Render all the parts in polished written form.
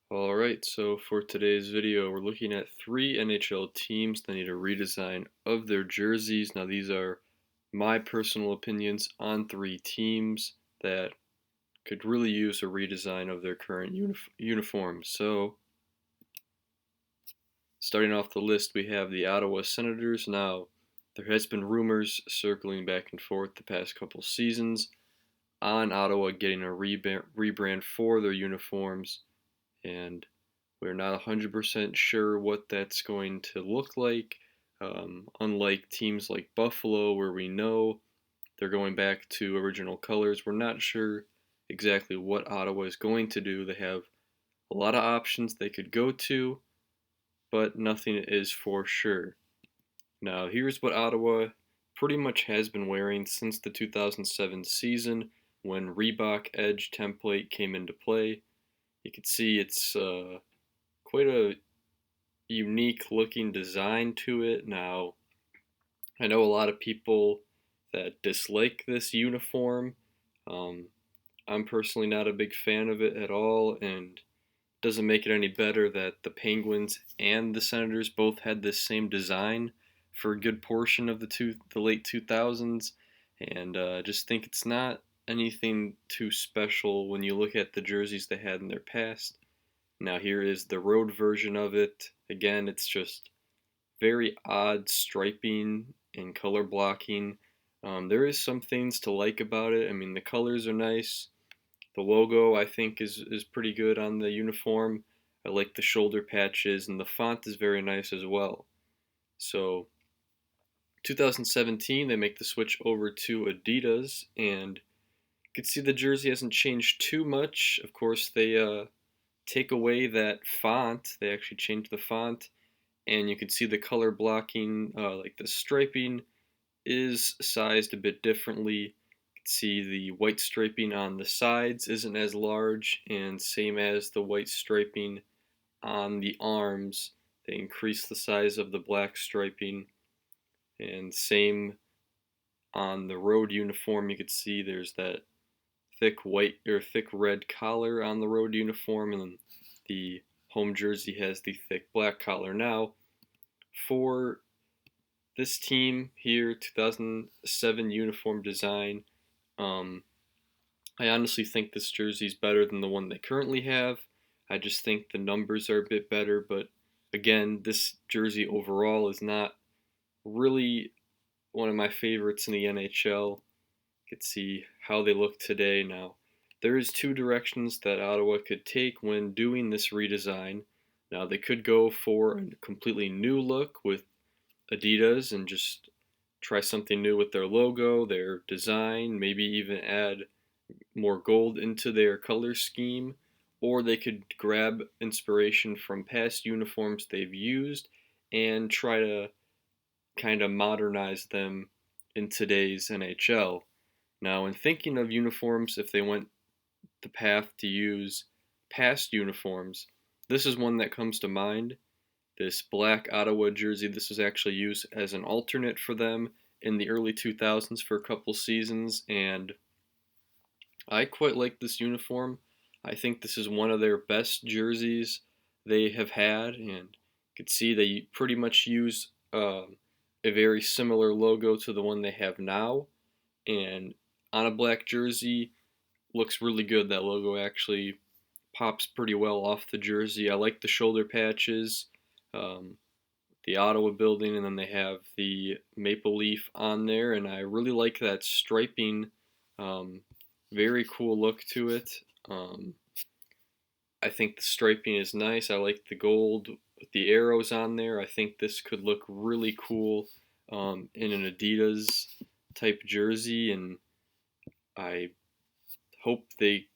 Alright, so for today's video, we're looking at three NHL teams that need a redesign of their jerseys. Now, these are my personal opinions on three teams that could really use a redesign of their current uniforms. So, starting off the list, we have the Ottawa Senators. Now, there has been rumors circling back and forth the past couple seasons on Ottawa getting a rebrand for their uniforms, and we're not 100% sure what that's going to look like. Unlike teams like Buffalo, where we know they're going back to original colors, we're not sure exactly what Ottawa is going to do. They have a lot of options they could go to, but nothing is for sure. Now, here's what Ottawa pretty much has been wearing since the 2007 season when Reebok Edge template came into play. You can see it's quite a unique looking design to it. Now, I know a lot of people that dislike this uniform. Um, I'm personally not a big fan of it at all, and doesn't make it any better that the Penguins and the Senators both had this same design for a good portion of the late 2000s, and just think it's not anything too special when you look at the jerseys they had in their past. Now here is the road version of it. Again, it's just very odd striping and color blocking. There is some things to like about it. I mean, the colors are nice. The logo, I think, is pretty good on the uniform. I like the shoulder patches, and the font is very nice as well. So, 2017, they make the switch over to Adidas, and you can see the jersey hasn't changed too much. Of course, they take away that font. They actually change the font, and you can see the color blocking, like the striping is sized a bit differently. You can see the white striping on the sides isn't as large, and same as the white striping on the arms. They increase the size of the black striping, and same on the road uniform. You can see there's that thick white or thick red collar on the road uniform, and then the home jersey has the thick black collar. Now, for this team here, 2007 uniform design, um, I honestly think this jersey is better than the one they currently have. I just think the numbers are a bit better, but again, this jersey overall is not really one of my favorites in the NHL. You can see how they look today now. There is two directions that Ottawa could take when doing this redesign. Now they could go for a completely new look with Adidas and just try something new with their logo, their design, maybe even add more gold into their color scheme, or they could grab inspiration from past uniforms they've used and try to kind of modernize them in today's NHL. Now, in thinking of uniforms, if they went the path to use past uniforms, this is one that comes to mind. This black Ottawa jersey, this was actually used as an alternate for them in the early 2000s for a couple seasons, and I quite like this uniform. I think this is one of their best jerseys they have had, and you can see they pretty much use a very similar logo to the one they have now, and on a black jersey, looks really good. That logo actually pops pretty well off the jersey. I like the shoulder patches, um, the Ottawa building, and then they have the maple leaf on there, and I really like that striping. Um, Very cool look to it. Um, I think the striping is nice. I like the gold with the arrows on there. I think this could look really cool in an Adidas type jersey, and I hope they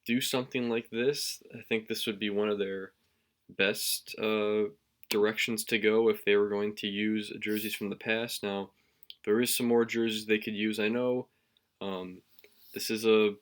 do something like this. I think this would be one of their best directions to go if they were going to use jerseys from the past. Now, there is some more jerseys they could use. I know um, this is a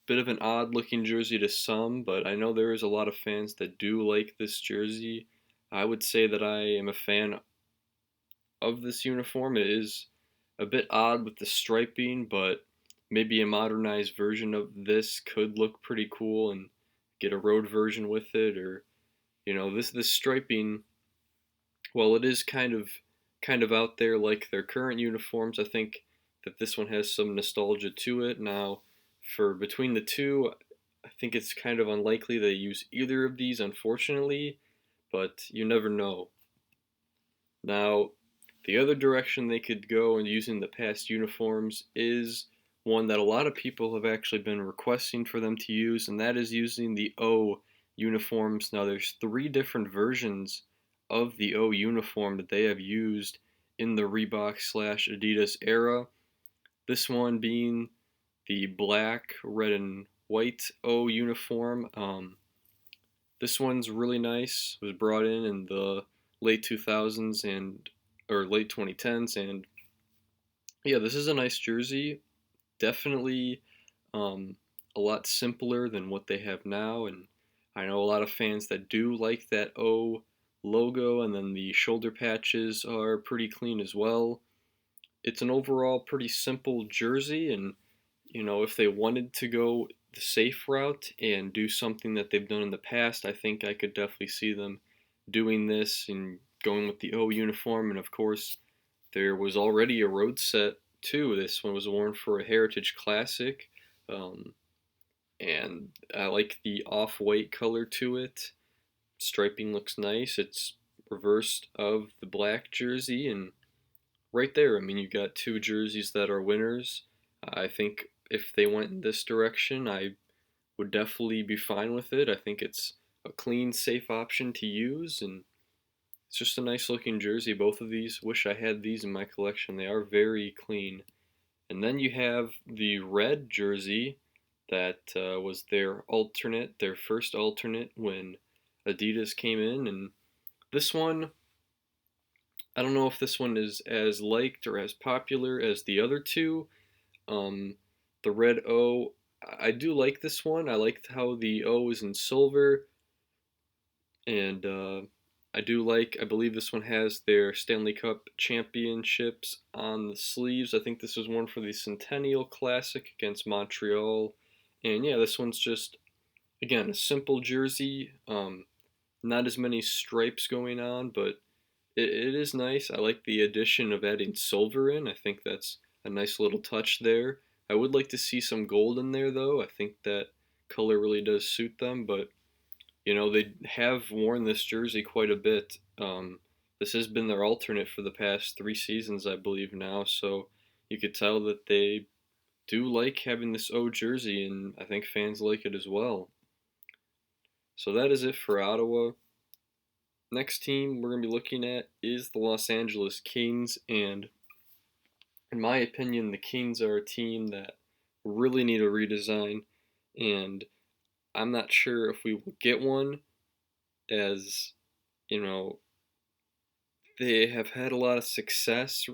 bit of an odd looking jersey to some, but I know there is a lot of fans that do like this jersey. I would say that I am a fan of this uniform. It is a bit odd with the striping, but maybe a modernized version of this could look pretty cool and get a road version with it, or This striping, well, it is kind of out there like their current uniforms. I think that this one has some nostalgia to it. Now, for between the two, I think it's kind of unlikely they use either of these, unfortunately, but you never know. Now, the other direction they could go in using the past uniforms is one that a lot of people have actually been requesting for them to use, and that is using the O uniforms. Now, there's three different versions of the O uniform that they have used in the Reebok slash Adidas era. This one being the black, red, and white O uniform. This one's really nice. It was brought in the late 2000s and or late 2010s, and yeah, this is a nice jersey. Definitely um, a lot simpler than what they have now, and I know a lot of fans that do like that O logo, and then the shoulder patches are pretty clean as well. It's an overall pretty simple jersey, and if they wanted to go the safe route and do something that they've done in the past, I think I could definitely see them doing this and going with the O uniform. And of course, there was already a road set too. This one was worn for a Heritage Classic, um, and I like the off-white color to it. Striping looks nice. It's reversed of the black jersey, and right there, I mean, you got two jerseys that are winners. I think if they went in this direction, I would definitely be fine with it. I think it's a clean, safe option to use, and it's just a nice looking jersey. Both of these, wish I had these in my collection. They are very clean. And then you have the red jersey that was their first alternate when Adidas came in. And this one, I don't know if this one is as liked or as popular as the other two. Um, the red O, I do like this one. I liked how the O is in silver, and I believe this one has their Stanley Cup championships on the sleeves. I think this was one for the Centennial Classic against Montreal. And yeah, this one's just, again, a simple jersey. Not as many stripes going on, but it is nice. I like the addition of adding silver in. I think that's a nice little touch there. I would like to see some gold in there, though. I think that color really does suit them, but they have worn this jersey quite a bit. This has been their alternate for the past 3 seasons, I believe now. So you could tell that they do like having this O jersey, and I think fans like it as well. So that is it for Ottawa. Next team we're going to be looking at is the Los Angeles Kings, and in my opinion, the Kings are a team that really need a redesign, and I'm not sure if we will get one, as you know, they have had a lot of success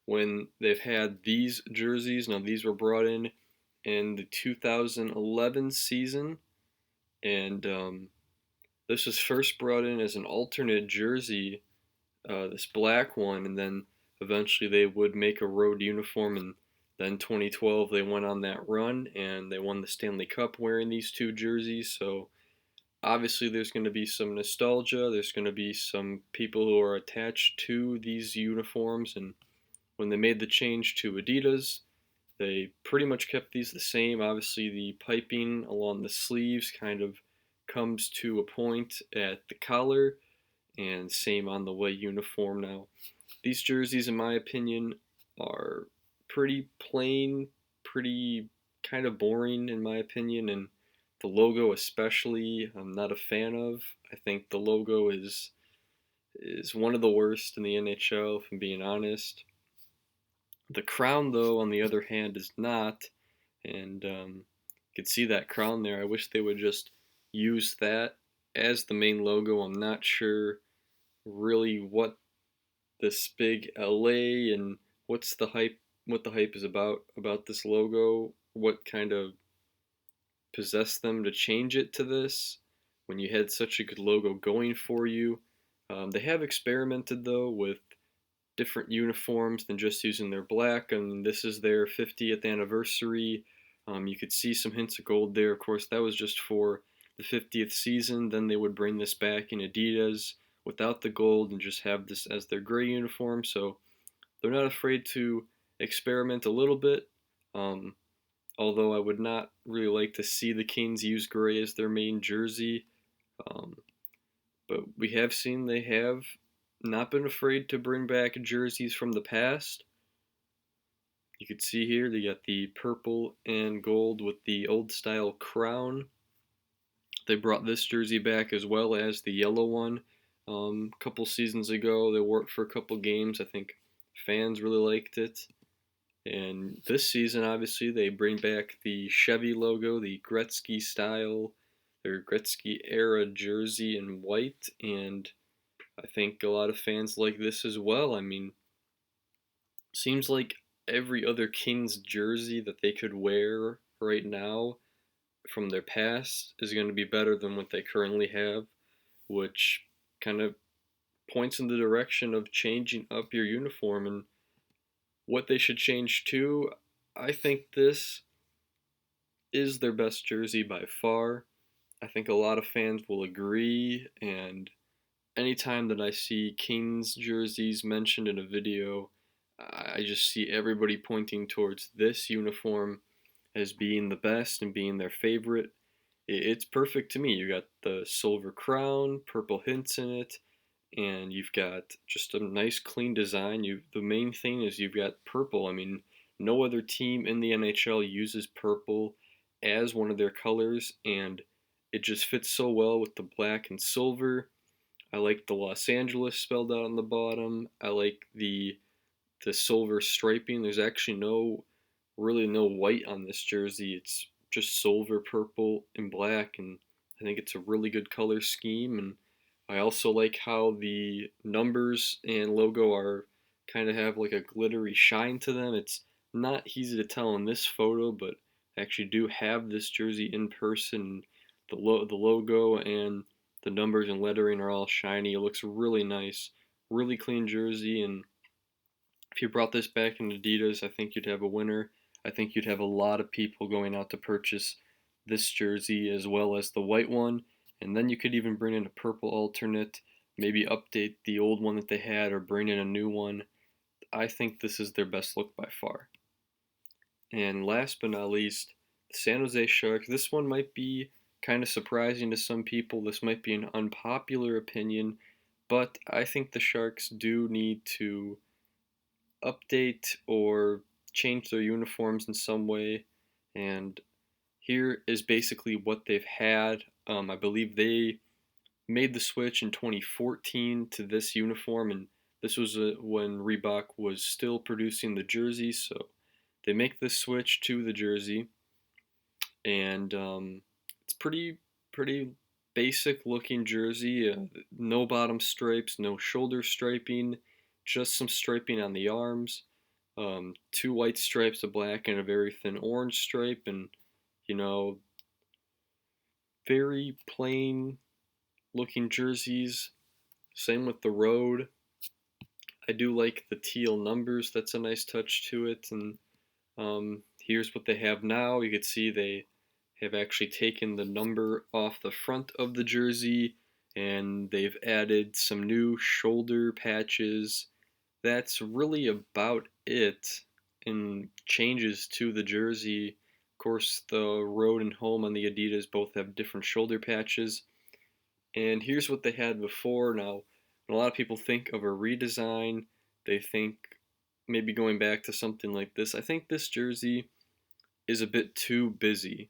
when they've had these jerseys. Now, these were brought in the 2011 season, and this was first brought in as an alternate jersey, this black one, and then eventually they would make a road uniform, and then 2012 they went on that run and they won the Stanley Cup wearing these two jerseys. So obviously there's going to be some nostalgia. There's going to be some people who are attached to these uniforms, and when they made the change to Adidas, they pretty much kept these the same. Obviously the piping along the sleeves kind of comes to a point at the collar, and same on the white uniform. Now, these jerseys, in my opinion, are pretty plain, pretty kind of boring, in my opinion, and the logo especially, I'm not a fan of. I think the logo is one of the worst in the NHL, if I'm being honest. The crown, though, on the other hand, is not, and you can see that crown there. I wish they would just use that as the main logo. I'm not sure really what this big LA and what's the hype what the hype is about this logo, what kind of possessed them to change it to this when you had such a good logo going for you. They have experimented though with different uniforms than just using their black, and this is their 50th anniversary. You could see some hints of gold there. Of course, that was just for the 50th season, then they would bring this back in Adidas without the gold and just have this as their gray uniform. So they're not afraid to experiment a little bit. Um, Although I would not really like to see the Kings use gray as their main jersey. Um, but we have seen they have not been afraid to bring back jerseys from the past. You can see here they got the purple and gold with the old style crown. They brought this jersey back as well as the yellow one a couple seasons ago. They wore it for a couple games. I think fans really liked it. And this season, obviously, they bring back the Chevy logo, the Gretzky style, their Gretzky era jersey in white. And I think a lot of fans like this as well. I mean, seems like every other Kings jersey that they could wear right now from their past is going to be better than what they currently have, which kind of points in the direction of changing up your uniform. And what they should change to, I think this is their best jersey by far. I think a lot of fans will agree, and anytime that I see Kings jerseys mentioned in a video, I just see everybody pointing towards this uniform as being the best and being their favorite. It's perfect to me. You got the silver crown, purple hints in it, and you've got just a nice clean design. The main thing is you've got purple. I mean, no other team in the NHL uses purple as one of their colors, and it just fits so well with the black and silver. I like the Los Angeles spelled out on the bottom. I like the silver striping. There's actually really no white on this jersey. It's just silver, purple, and black, and I think it's a really good color scheme. And I also like how the numbers and logo are kind of have like a glittery shine to them. It's not easy to tell in this photo, but I actually do have this jersey in person. The logo and the numbers and lettering are all shiny. It looks really nice, really clean jersey, and if you brought this back in Adidas, I think you'd have a winner. I think you'd have a lot of people going out to purchase this jersey as well as the white one. And then you could even bring in a purple alternate, maybe update the old one that they had or bring in a new one. I think this is their best look by far. And last but not least, the San Jose Sharks. This one might be kind of surprising to some people. This might be an unpopular opinion, but I think the Sharks do need to update or change their uniforms in some way. And here is basically what they've had. I believe they made the switch in 2014 to this uniform, and this was when Reebok was still producing the jerseys. So they make this switch to the jersey, and it's pretty basic looking jersey. No bottom stripes, no shoulder striping, just some striping on the arms. Two white stripes, a black, and a very thin orange stripe, and you know, very plain looking jerseys. Same with the road. I do like the teal numbers. That's a nice touch to it. And here's what they have now. You can see they have actually taken the number off the front of the jersey, and they've added some new shoulder patches. That's really about it in changes to the jersey. Of course, the road and home on the Adidas both have different shoulder patches. And here's what they had before. Now, when a lot of people think of a redesign, they think maybe going back to something like this. I think this jersey is a bit too busy,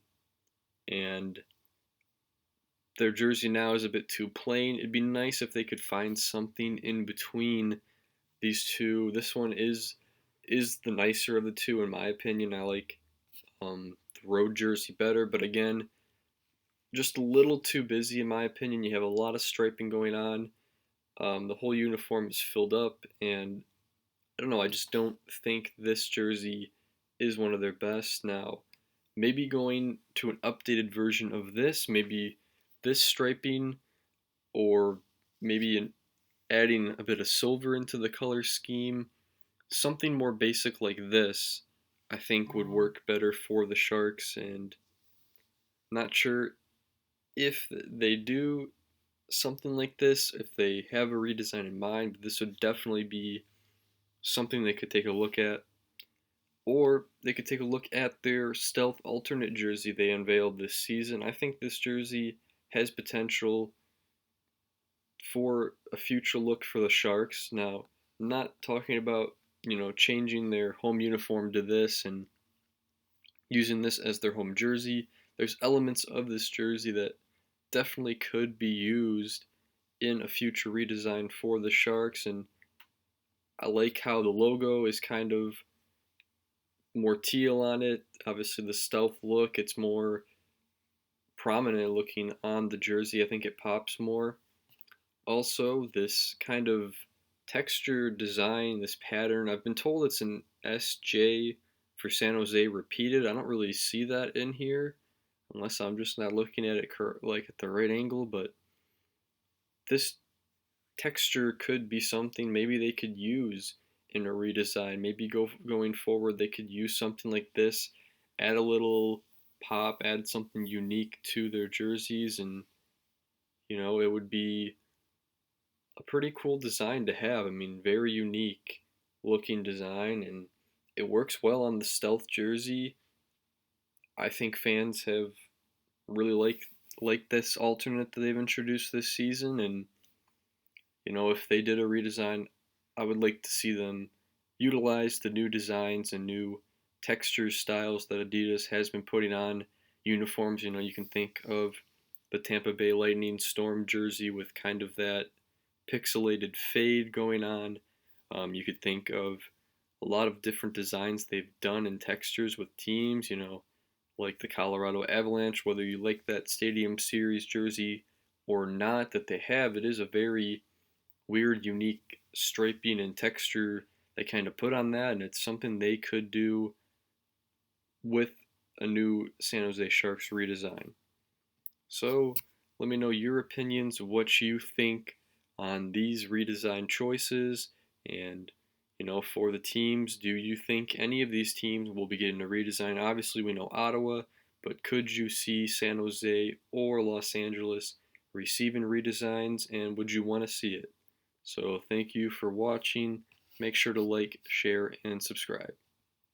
and their jersey now is a bit too plain. It'd be nice if they could find something in between these two. This one is the nicer of the two in my opinion. I like the road jersey better, but again, just a little too busy in my opinion. You have a lot of striping going on. The whole uniform is filled up, and I don't know. I just don't think this jersey is one of their best. Now, maybe going to an updated version of this, maybe this striping, or maybe adding a bit of silver into the color scheme. Something more basic like this, I think would work better for the Sharks, and not sure if they do something like this, if they have a redesign in mind, this would definitely be something they could take a look at. Or they could take a look at their stealth alternate jersey they unveiled this season. I think this jersey has potential for a future look for the Sharks. Now, I'm not talking about, changing their home uniform to this and using this as their home jersey. There's elements of this jersey that definitely could be used in a future redesign for the Sharks, and I like how the logo is kind of more teal on it. Obviously, the stealth look, it's more prominent looking on the jersey. I think it pops more. Also, this kind of texture design, this pattern, I've been told it's an SJ for San Jose repeated. I don't really see that in here unless I'm just not looking at it like at the right angle, but this texture could be something maybe they could use in a redesign. Maybe going forward they could use something like this, add a little pop, add something unique to their jerseys, and it would be a pretty cool design to have. I mean, very unique looking design, and it works well on the stealth jersey. I think fans have really liked this alternate that they've introduced this season, and if they did a redesign, I would like to see them utilize the new designs and new textures, styles that Adidas has been putting on uniforms. You can think of the Tampa Bay Lightning Storm jersey with kind of that pixelated fade going on. You could think of a lot of different designs they've done in textures with teams, like the Colorado Avalanche, whether you like that Stadium Series jersey or not that they have, it is a very weird, unique striping and texture they kind of put on that, and it's something they could do with a new San Jose Sharks redesign. So let me know your opinions, what you think on these redesign choices, and for the teams, do you think any of these teams will be getting a redesign? Obviously, we know Ottawa, but could you see San Jose or Los Angeles receiving redesigns, and would you want to see it? So thank you for watching. Make sure to like, share, and subscribe.